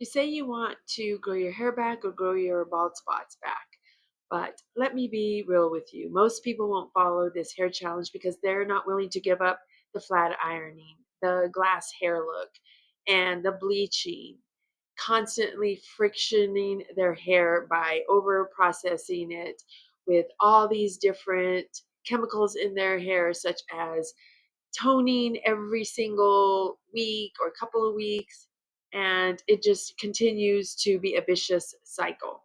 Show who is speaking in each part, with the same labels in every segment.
Speaker 1: You say you want to grow your hair back or grow your bald spots back. But let me be real with you. Most people won't follow this hair challenge because they're not willing to give up the flat ironing, the glass hair look, and the bleaching, constantly frictioning their hair by over processing it with all these different chemicals in their hair, such as toning every single week or couple of weeks, and it just continues to be a vicious cycle.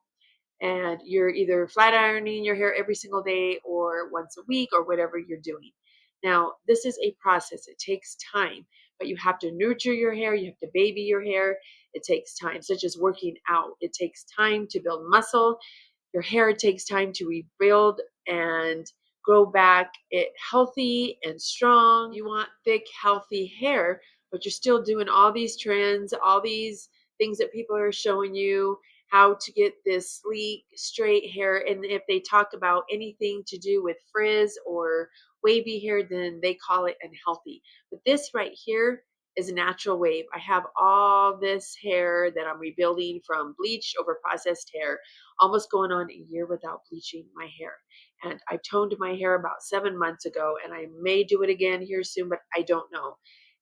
Speaker 1: And you're either flat ironing your hair every single day or once a week or whatever you're doing. Now, this is a process. It takes time, but you have to nurture your hair, you have to baby your hair. It takes time, such as working out. It takes time to build muscle. Your hair takes time to rebuild and grow back it healthy and strong. You want thick, healthy hair, but you're still doing all these trends, all these things that people are showing you how to get this sleek, straight hair. And if they talk about anything to do with frizz or wavy hair, then they call it unhealthy. But this right here is a natural wave. I have all this hair that I'm rebuilding from bleached over processed hair, almost going on a year without bleaching my hair. And I toned my hair about 7 months ago, and I may do it again here soon, but I don't know.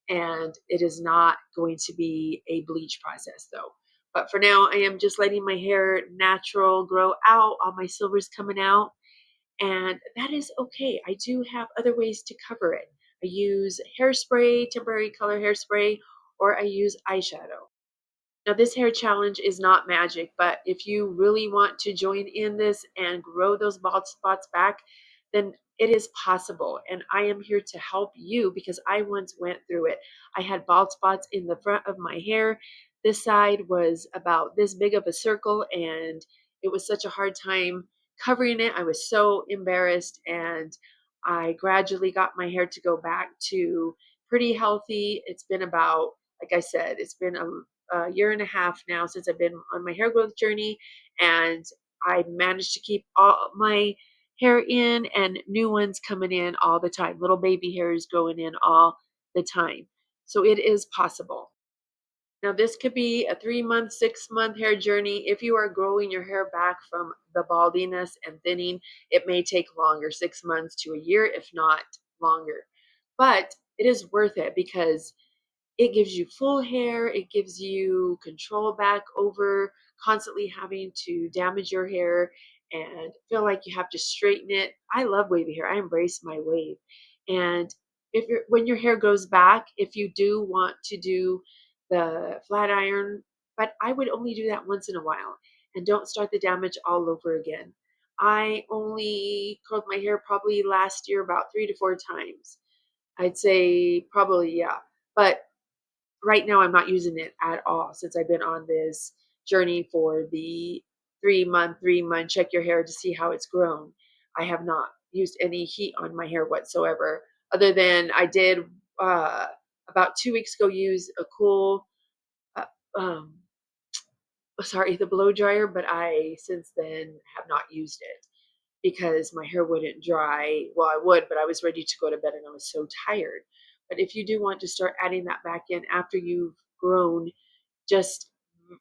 Speaker 1: And it is not going to be a bleach process though. But for now, I am just letting my hair natural grow out, all my silver's coming out, and that is okay. I do have other ways to cover it. I use hairspray, temporary color hairspray, or I use eyeshadow. Now, this hair challenge is not magic, but if you really want to join in this and grow those bald spots back, then it is possible. And I am here to help you because I once went through it. I had bald spots in the front of my hair. This side was about this big of a circle, and it was such a hard time covering it. I was so embarrassed, and I gradually got my hair to go back to pretty healthy. It's been about, like I said, it's been a year and a half now since I've been on my hair growth journey, and I managed to keep all my hair in and new ones coming in all the time. Little baby hairs growing in all the time. So it is possible. Now, this could be a 3 month, 6 month hair journey. If you are growing your hair back from the baldiness and thinning, it may take longer, 6 months to a year, if not longer. But it is worth it because it gives you full hair. It gives you control back over constantly having to damage your hair and feel like you have to straighten it. I love wavy hair. I embrace my wave. And if you're, when your hair grows back, if you do want to do the flat iron, but I would only do that once in a while and don't start the damage all over again. I only curled my hair probably last year about 3 to 4 times. I'd say probably, yeah. But right now I'm not using it at all since I've been on this journey for the 3 month check your hair to see how it's grown. I have not used any heat on my hair whatsoever, other than I did uh, about 2 weeks ago use a cool, uh, um, sorry, the blow dryer, but I since then have not used it because my hair wouldn't dry. Well, I would, but I was ready to go to bed and I was so tired. But if you do want to start adding that back in after you've grown just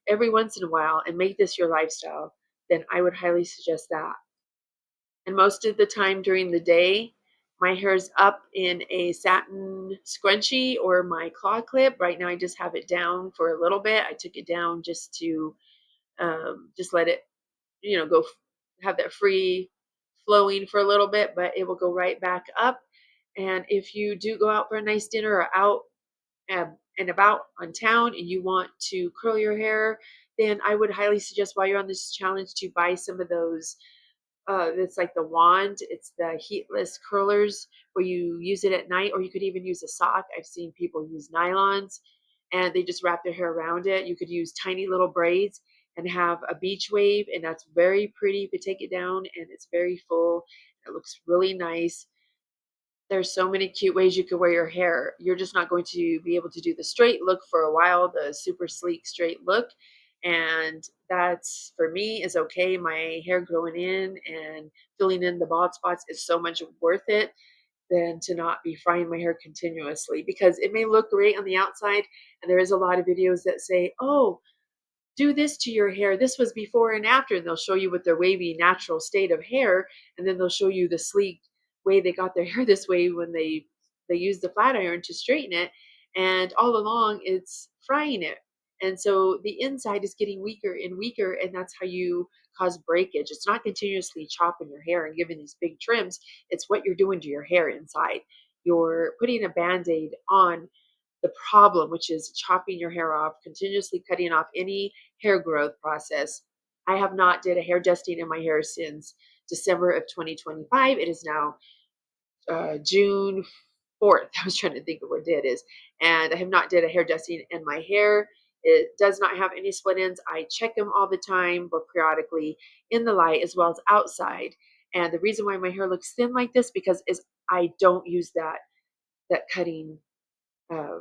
Speaker 1: every once in a while and make this your lifestyle, then I would highly suggest that. And most of the time during the day, my hair's up in a satin scrunchie or my claw clip. Right now, I just have it down for a little bit. I took it down just to just let it, go have that free flowing for a little bit, but it will go right back up. And if you do go out for a nice dinner or out and about on town and you want to curl your hair, then I would highly suggest while you're on this challenge to buy some of those. It's like the wand, it's the heatless curlers where you use it at night, or you could even use a sock. I've seen people use nylons and they just wrap their hair around it. You could use tiny little braids and have a beach wave, and that's very pretty. You could take it down and it's very full. It looks really nice. There's so many cute ways you could wear your hair. You're just not going to be able to do the straight look for a while, the super sleek straight look. And that's for me is okay. My hair growing in and filling in the bald spots is so much worth it than to not be frying my hair continuously because it may look great on the outside. And there is a lot of videos that say, oh, do this to your hair. This was before and after. And they'll show you what their wavy natural state of hair. And then they'll show you the sleek way they got their hair this way when they use the flat iron to straighten it. And all along it's frying it. And so the inside is getting weaker and weaker. And that's how you cause breakage. It's not continuously chopping your hair and giving these big trims. It's what you're doing to your hair inside. You're putting a band-aid on the problem, which is chopping your hair off, continuously cutting off any hair growth process. I have not did a hair dusting in my hair since December of 2025. It is now June 4th. I was trying to think of what day it is. And I have not did a hair dusting in my hair. It does not have any split ends. I check them all the time, but periodically in the light as well as outside. And the reason why my hair looks thin like this because is I don't use that cutting uh,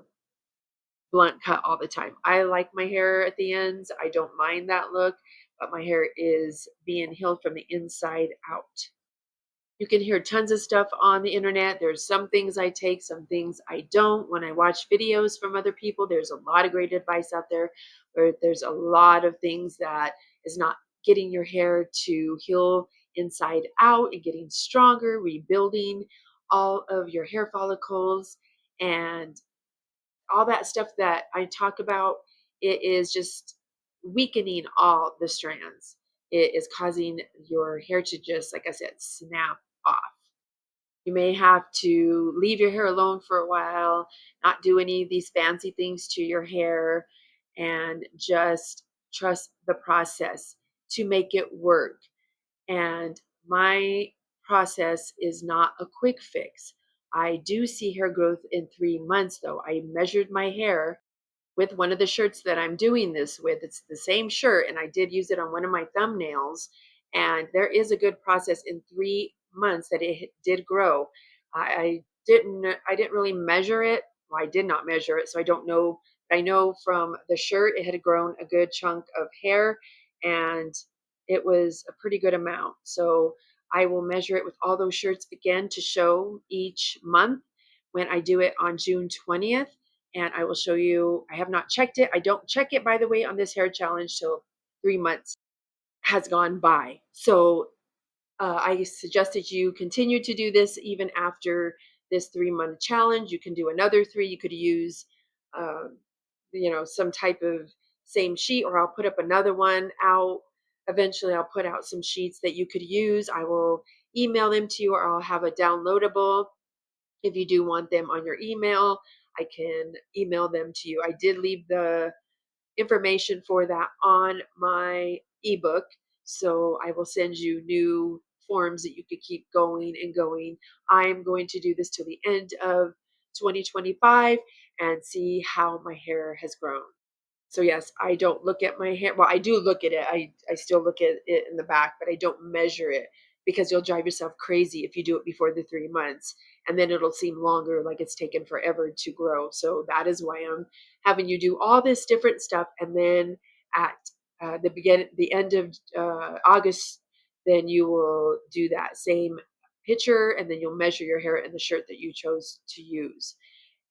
Speaker 1: blunt cut all the time. I like my hair at the ends. I don't mind that look, but my hair is being healed from the inside out. You can hear tons of stuff on the internet. There's some things I take, some things I don't. When I watch videos from other people, there's a lot of great advice out there where there's a lot of things that is not getting your hair to heal inside out and getting stronger, rebuilding all of your hair follicles and all that stuff that I talk about, it is just weakening all the strands. It is causing your hair to just, like I said, snap off. You may have to leave your hair alone for a while, not do any of these fancy things to your hair, and just trust the process to make it work. And my process is not a quick fix. I do see hair growth in 3 months, though. I measured my hair with one of the shirts that I'm doing this with. It's the same shirt, and I did use it on one of my thumbnails. And there is a good process in 3 months that it did grow. I didn't really measure it. Well, I did not measure it, so I don't know. I know from the shirt it had grown a good chunk of hair, and it was a pretty good amount. So I will measure it with all those shirts again to show each month when I do it on June 20th, and I will show you. I have not checked it. I don't check it, by the way, on this hair challenge till 3 months has gone by. So I suggested you continue to do this even after this 3 month challenge. You can do another three. You could use, um, some type of same sheet, or I'll put up another one out. Eventually, I'll put out some sheets that you could use. I will email them to you, or I'll have a downloadable. If you do want them on your email, I can email them to you. I did leave the information for that on my ebook. So I will send you new forms that you could keep going and going. I'm going to do this till the end of 2025 and see how my hair has grown. So yes, I don't look at my hair. Well, I do look at it. I still look at it in the back, but I don't measure it because you'll drive yourself crazy if you do it before the 3 months, and then it'll seem longer, like it's taken forever to grow. So that is why I'm having you do all this different stuff, and then at the end of August, then you will do that same picture, and then you'll measure your hair in the shirt that you chose to use.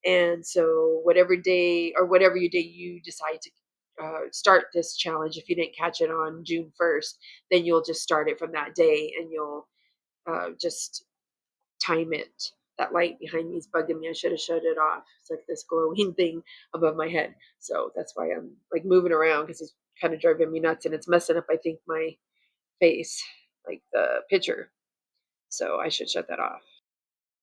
Speaker 1: And so, whatever day or whatever day you decide to start this challenge, if you didn't catch it on June 1st, then you'll just start it from that day and you'll just time it. That light behind me is bugging me. I should have shut it off. It's like this glowing thing above my head. So that's why I'm like moving around because it's kind of driving me nuts and it's messing up, I think, my face, like the picture. So I should shut that off.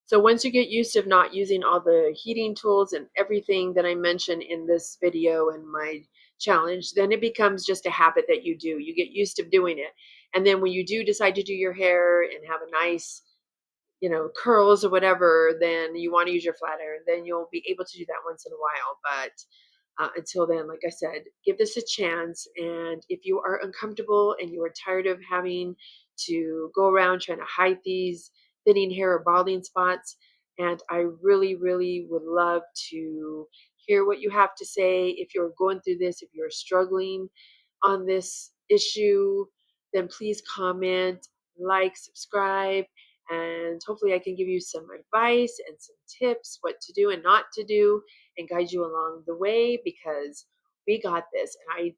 Speaker 1: So once you get used to not using all the heating tools and everything that I mentioned in this video and my challenge, then it becomes just a habit that you do. You get used to doing it. And then when you do decide to do your hair and have a nice, curls or whatever, then you want to use your flat iron, then you'll be able to do that once in a while. But until then, like I said, give this a chance. And if you are uncomfortable and you are tired of having to go around trying to hide these thinning hair or balding spots, and I really, really would love to hear what you have to say. If you're going through this, if you're struggling on this issue, then please comment, like, subscribe, and hopefully I can give you some advice and some tips what to do and not to do and guide you along the way because we got this. And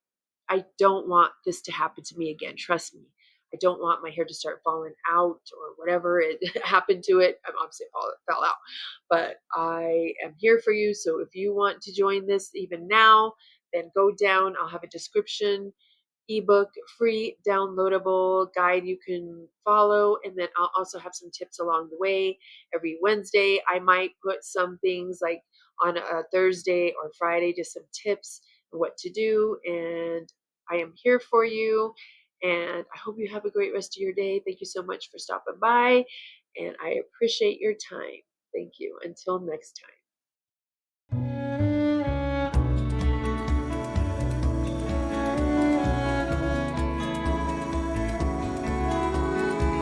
Speaker 1: I don't want this to happen to me again. Trust me. I don't want my hair to start falling out or whatever it happened to it. I'm obviously it fell out, but I am here for you. So if you want to join this even now, then go down. I'll have a description ebook, free downloadable guide you can follow. And then I'll also have some tips along the way. Every Wednesday, I might put some things like on a Thursday or Friday, just some tips on what to do. And I am here for you. And I hope you have a great rest of your day. Thank you so much for stopping by. And I appreciate your time. Thank you. Until next time.